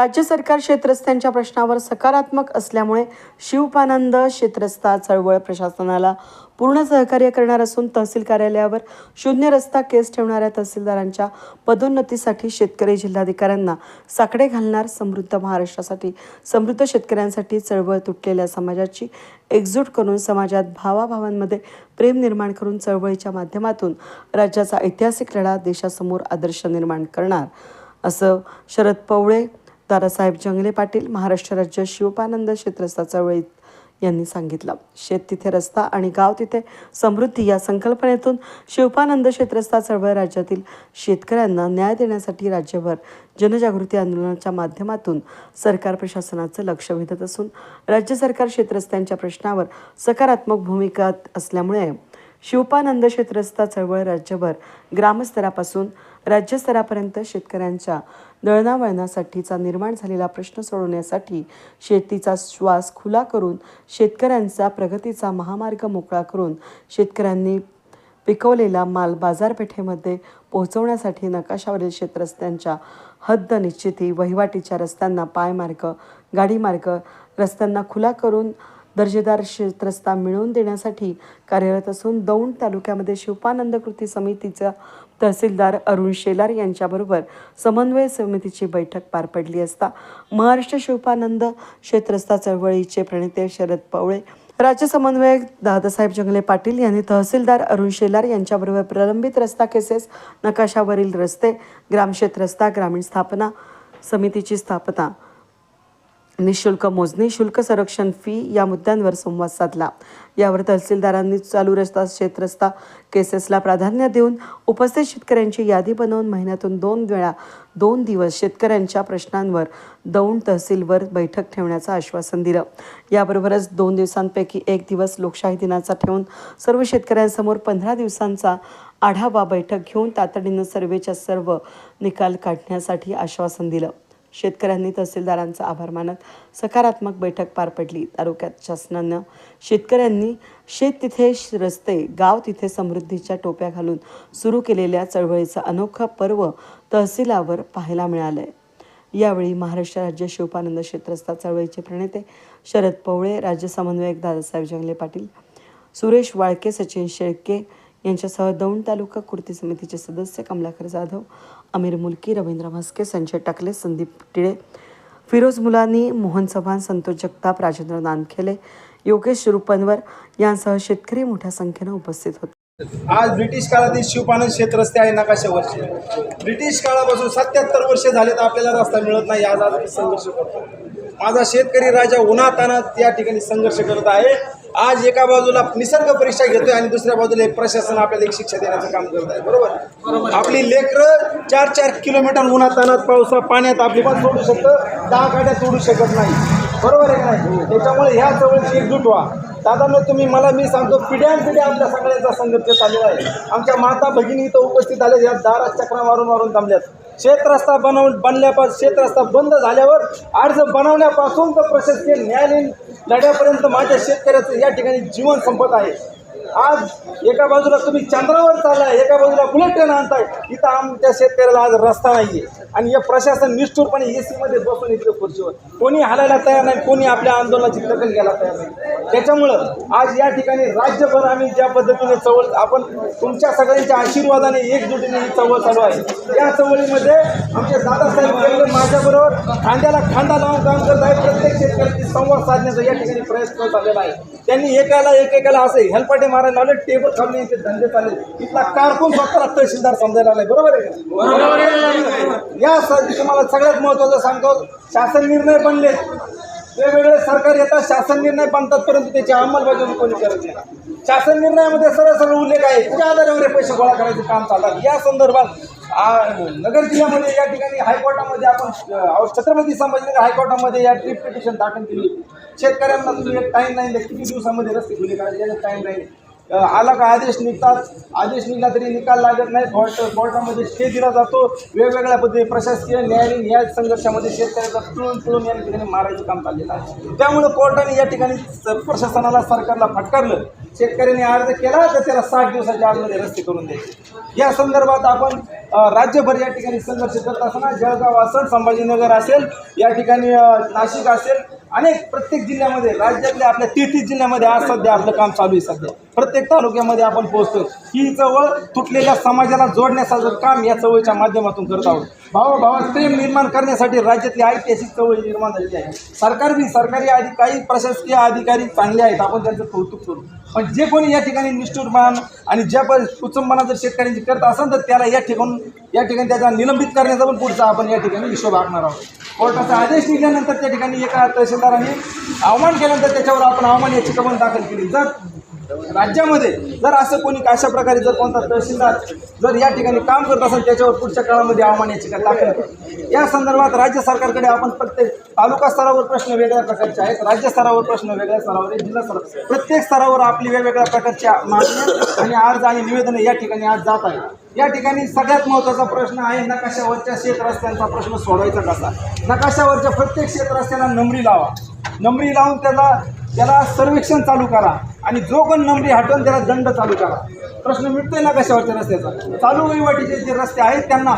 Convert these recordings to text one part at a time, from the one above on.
राज्य सरकार शेतरस्त्यांच्या प्रश्नावर सकारात्मक असल्यामुळे शिवपानंद शेतरस्ता चळवळ प्रशासनाला पूर्ण सहकार्य करणार असून तहसील कार्यालयावर शून्य रस्ता केस ठेवणाऱ्या तहसीलदारांच्या पदोन्नतीसाठी शेतकरी जिल्हाधिकाऱ्यांना साकडे घालणार. समृद्ध महाराष्ट्रासाठी समृद्ध शेतकऱ्यांसाठी चळवळ तुटलेल्या समाजाची एकजूट करून समाजात भावाभावांमध्ये प्रेम निर्माण करून चळवळीच्या माध्यमातून राज्याचा ऐतिहासिक लढा देशासमोर आदर्श निर्माण करणार असं शरद पवळे, दादासाहेब जंगले पाटील, महाराष्ट्र राज्य शिवपानंद शेतरस्ता चळवळीत यांनी सांगितलं. शेत तिथे रस्ता आणि गाव तिथे समृद्धी या संकल्पनेतून शिवपानंद शेतरस्ता चळवळ राज्यातील शेतकऱ्यांना न्याय देण्यासाठी राज्यभर जनजागृती आंदोलनाच्या माध्यमातून सरकार प्रशासनाचं लक्ष वेधत असून राज्य सरकार शेतरस्त्यांच्या प्रश्नावर सकारात्मक भूमिका असल्यामुळे शिवपानंद शेतरस्ता चळवळ राज्यभर ग्रामस्तरापासून राज्यस्तरापर्यंत शेतकऱ्यांच्या दळणावळणासाठीचा निर्माण झालेला प्रश्न सोडवण्यासाठी शेतीचा श्वास खुला करून शेतकऱ्यांचा प्रगतीचा महामार्ग मोकळा करून शेतकऱ्यांनी पिकवलेला माल बाजारपेठेमध्ये पोहोचवण्यासाठी नकाशावरील शेतरस्त्यांच्या हद्द निश्चिती, वहिवाटीच्या रस्त्यांना पायमार्ग, गाडीमार्ग, रस्त्यांना खुला करून दर्जेदार शेतरस्ता मिळवून देण्यासाठी कार्यरत असून दौंड तालुक्यामध्ये शिवपानंद कृती समितीचा तहसीलदार अरुण शेलार यांच्याबरोबर समन्वय समितीची बैठक पार पडली असता महाराष्ट्र शिवपानंद शेतरस्ता चळवळीचे प्रणेते शरद पवळे, राज्य समन्वयक दादासाहेब जंगले पाटील यांनी तहसीलदार अरुण शेलार यांच्याबरोबर प्रलंबित रस्ता केसेस, नकाशावरील रस्ते, ग्रामशेत रस्ता, ग्रामीण स्थापना समितीची स्थापना, निशुल्क मोजणी, शुल्क संरक्षण फी या मुद्द्यांवर संवाद साधला. यावर तहसीलदारांनी चालू रस्ता शेतरस्ता केसेसला प्राधान्य देऊन उपस्थित शेतकऱ्यांची यादी बनवून महिन्यातून 2 दिवस शेतकऱ्यांच्या प्रश्नांवर दौंड तहसीलवर बैठक ठेवण्याचं आश्वासन दिलं. याबरोबरच 2 दिवसांपैकी 1 दिवस लोकशाही दिनाचा ठेवून सर्व शेतकऱ्यांसमोर 15 दिवसांचा आढावा बैठक घेऊन तातडीनं सर्वेच्या सर्व निकाल काढण्यासाठी आश्वासन दिलं. शेतकऱ्यांनी तहसीलदारांचा आभार मानत सकारात्मक बैठक पार पडली. तालुक्यात शासनानं शेतकऱ्यांनी शेत तिथे रस्ते, गाव तिथे समृद्धीच्या टोप्या घालून सुरू केलेल्या चळवळीचं अनोखं पर्व तहसीलावर पाहायला मिळालंय. यावेळी महाराष्ट्र राज्य शिवपानंद शेतरस्ता चळवळीचे प्रणेते शरद पवळे, राज्य समन्वयक दादासाहेब जंगले पाटील, सुरेश वाळके, सचिन शेळके यांच्यासह दौंड तालुका कृती समितीचे सदस्य कमलाकर जाधव, अमीर मुलकी, रवींद्र म्हस्के, संजय टाकले, संदीप टिळे, फिरोज मुलानी, मोहन चव्हाण, संतोष जगताप, राजेंद्र नानखेले, योगेश रुपनवर यांसह शेतकरी मोठ्या संख्येनं उपस्थित होते. आज ब्रिटिश काळातील शिवपानंद शेतरस्ते आहे नकाशावरचे. ब्रिटिश काळापासून 77 वर्षे झाले तर आपल्याला रस्ता मिळत नाही. आज आम्ही संघर्ष करतो. माझा शेतकरी राजा उन्हातान्हात या ठिकाणी संघर्ष करत आहे. आज एका बाजूला निसर्ग परीक्षा घेतोय आणि दुसऱ्या बाजूला प्रशासन आपल्याला एक शिक्षा देण्याचं काम करत आहे. बरोबर. आपली लेकरं 4-4 किलोमीटर उन्हातान्हात पावसा पाण्यात आपली बात सोडू शकतं, 10 गाड्या सोडू शकत नाही. बरोबर आहे का नाही? त्याच्यामुळे ह्या चळवळीची एकजूट व्हा. दादांनो, मी सांगतो, पिढ्यानपिढ्या आपल्या सगळ्यांचा संघर्ष चालू आहे. आमच्या माता भगिनी इथं उपस्थित आल्या, या दारात चक्रा मारून थांबल्यात. शेतरस्ता बनल्यापासून शेतरस्ता बंद झाल्यावर अर्ज बनवण्यापासून तर प्रशासकीय न्यायालयीन लढ्यापर्यंत माझ्या शेतकऱ्याचं या ठिकाणी जीवन संपत आहे. आज एका बाजूला तुम्ही चंद्रावर चाललाय, एका बाजूला बुलेट ट्रेन आणताय. इथं आमच्या शेतकऱ्याला आज रस्ता नाहीये आणि हे प्रशासन निष्ठुरपणे AC मध्ये बसून इकडे खुर्चीवर कोणी हालायला तयार नाही, कोणी आपल्या आंदोलनाची दखल घ्यायला तयार नाही. त्याच्यामुळं आज या ठिकाणी राज्यभर आम्ही ज्या पद्धतीने चळवळ, आपण तुमच्या सगळ्यांच्या आशीर्वादाने एकजुटीने ही चळवळ चालू आहे. या चळवळीमध्ये आमचे दादासाहेब जंगले माझ्याबरोबर खांद्याला खांदा लावून काम करत आहे. प्रत्येक शेतकऱ्यांशी संवाद साधण्याचा या ठिकाणी प्रयत्न चाललेला आहे. त्यांनी एकेकाला असे हेलपाटे मारायला लावले, टेबल खाली यांचे धंदे चालले. इथला कारकून स्वतःला तहसीलदार समजायला आलाय. बरोबर आहे का? या तुम्हाला सगळ्यात महत्त्वाचं सांगतो, शासन निर्णय बनले, वेगवेगळे सरकार येतात, शासन निर्णय बनतात, परंतु त्याची अंमलबजावणी कोणी करत नाही. शासन निर्णयामध्ये सरळ उल्लेख आहे, त्या आधारावर पैसे गोळा करायचं काम चालतात. या संदर्भात नगर जिल्ह्यामध्ये या ठिकाणी हायकोर्टामध्ये आपण छत्रपती संभाजीनगर हायकोर्टामध्ये या ट्रिप पिटिशन दाखल केली. शेतकऱ्यांना तुम्ही एक टाईम नाही, किती दिवसामध्ये रस्ते खुले करायचे याचा टाईम नाही. आला का आदेश निघतात, आदेश निघाला तरी निकाल लागत नाही, कोर्टामध्ये स्टे दिला जातो. वेगवेगळ्या पद्धती प्रशासकीय न्यायालयीन या संघर्षामध्ये शेतकऱ्याचा तुळून या ठिकाणी मारायचं काम चाललेलं आहे. त्यामुळे कोर्टाने या ठिकाणी प्रशासनाला सरकारला फटकारलं. शेतकऱ्यांनी अर्ज केला तर त्याला 60 दिवसाच्या आतमध्ये रस्ते करून द्यायचे. या संदर्भात आपण राज्यभर या ठिकाणी संघर्ष करत असताना जळगाव असेल, संभाजीनगर असेल, या ठिकाणी नाशिक असेल, अनेक प्रत्येक जिल्ह्यामध्ये राज्यातल्या आपल्या 33 जिल्ह्यामध्ये आज सध्या आपलं काम चालू आहे. सध्या प्रत्येक तालुक्यामध्ये आपण पोहोचतो. ही चळवळ तुटलेल्या समाजाला जोडण्याचं काम या चळवळीच्या माध्यमातून करत आहोत. भावाभावात प्रेम निर्माण करण्यासाठी राज्यातली ऐतिहासिक चळवळ निर्माण झालेली आहे. सरकारी काही प्रशासकीय अधिकारी चांगले आहेत, आपण त्यांचं कौतुक करू. पण जे कोणी या ठिकाणी निष्ठुरपण आणि ज्या कुचंबना जर शेतकऱ्यांची करत असेल तर त्याला या ठिकाणी त्याचा निलंबित करण्याचा पण पुढचा आपण या ठिकाणी हिशोब आखणार आहोत. कोर्टाचा आदेश निघाल्यानंतर त्या ठिकाणी एका तहसीलदारांनी अवमान केल्यानंतर त्याच्यावर आपण अवमान याची कबल दाखल केली. जर राज्यामध्ये जर असं कोणी अशा प्रकारे जर कोणता तहसीलदार जर या ठिकाणी काम करत असेल त्याच्यावर पुढच्या काळामध्ये अवमान याचिका दाखल करू. या संदर्भात राज्य सरकारकडे आपण प्रत्येक तालुका स्तरावर प्रश्न वेगळ्या प्रकारचे आहेत, राज्य स्तरावर प्रश्न वेगळ्या स्तरावर आहेत, जिल्हा स्तरावर प्रत्येक स्तरावर आपली वेगवेगळ्या प्रकारच्या मागण्या आणि अर्ज आणि निवेदने या ठिकाणी आज जात आहेत. या ठिकाणी सगळ्यात महत्त्वाचा प्रश्न आहे नकाशावरच्या शेत रस्त्यांचा प्रश्न सोडवायचा कसा. नकाशावरच्या प्रत्येक शेत रस्त्याला नंबरी लावा, नंबरी लावून त्याला सर्वेक्षण चालू करा आणि जो कोण नंबरी हटवून त्याला दंड चालू करा. प्रश्न मिटतोय नकाशावरच्या रस्त्याचा. चालू वहिवाटीचे जे रस्ते आहेत त्यांना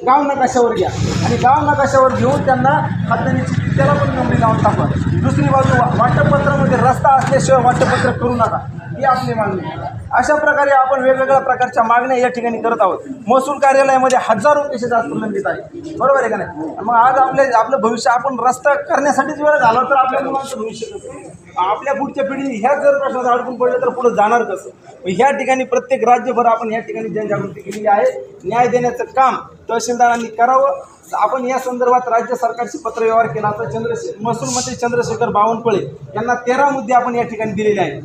गाव नकाशावर घ्या आणि गाव नकाशावर घेऊन त्यांना हाताने त्याला पण नंबरी लावून टाका. दुसरी बाजू वाटपपत्रामध्ये रस्ता असल्याशिवाय वाटपत्र करू नका, ही आपली मागणी. अशा प्रकारे आपण वेगवेगळ्या प्रकारच्या मागण्या या ठिकाणी करत आहोत. महसूल कार्यालयामध्ये हजारो पेशे जास्त लंबित आहे, बरोबर आहे का नाही. मग आज आपलं भविष्य आपण रस्ता करण्यासाठीच वेळ झाला तर आपल्या मुलांचं भविष्य कसं, आपल्या पुढच्या पिढी ह्या जर प्रश्नात अडकून पडले तर पुढे जाणार कसं. ह्या ठिकाणी प्रत्येक राज्यभर आपण या ठिकाणी जनजागृती केलेली आहे. न्याय देण्याचं काम तहसीलदारांनी करावं. आपण या संदर्भात राज्य सरकारशी पत्रव्यवहार केला तर महसूल मंत्री चंद्रशेखर बावनकुळे यांना 13 मुद्दे आपण या ठिकाणी दिलेले आहेत.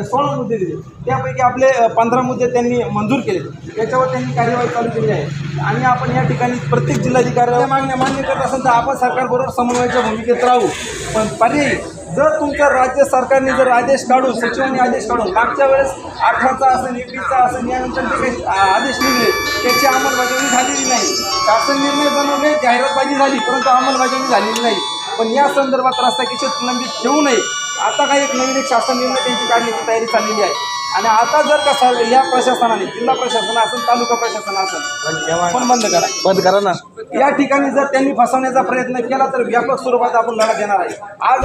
16 मुद्दे दिले, त्यापैकी आपले 15 मुद्दे त्यांनी मंजूर केले. त्याच्यावर त्यांनी कार्यवाही चालू केली आहे आणि आपण या ठिकाणी प्रत्येक जिल्हाधिकारी मागण्या मान्य करत असेल तर आपण सरकारबरोबर समन्वयाच्या भूमिकेत राहू. पण पर्यायी जर तुमच्या राज्य सरकारने जर आदेश काढून सचिवांनी आदेश काढून मागच्या वेळेस 18चा असेल 21चा असेल यानंतर जे काही आदेश निघले त्याची अंमलबजावणी झालेली नाही. शासन निर्णय बनवले, जाहिरातबाजी झाली, परंतु अंमलबजावणी झालेली नाही. पण या संदर्भात रस्ता किती प्रलंबित ठेवू नये. आता काही एक शासन निर्णय त्यांची काढण्याची तयारी चाललेली आहे आणि आता जर का या प्रशासनाने जिल्हा प्रशासन असेल तालुका प्रशासन असेल पण बंद करा ना. या ठिकाणी जर त्यांनी फसवण्याचा प्रयत्न केला तर व्यापक स्वरूपात आपण लढा देणार आहे. आज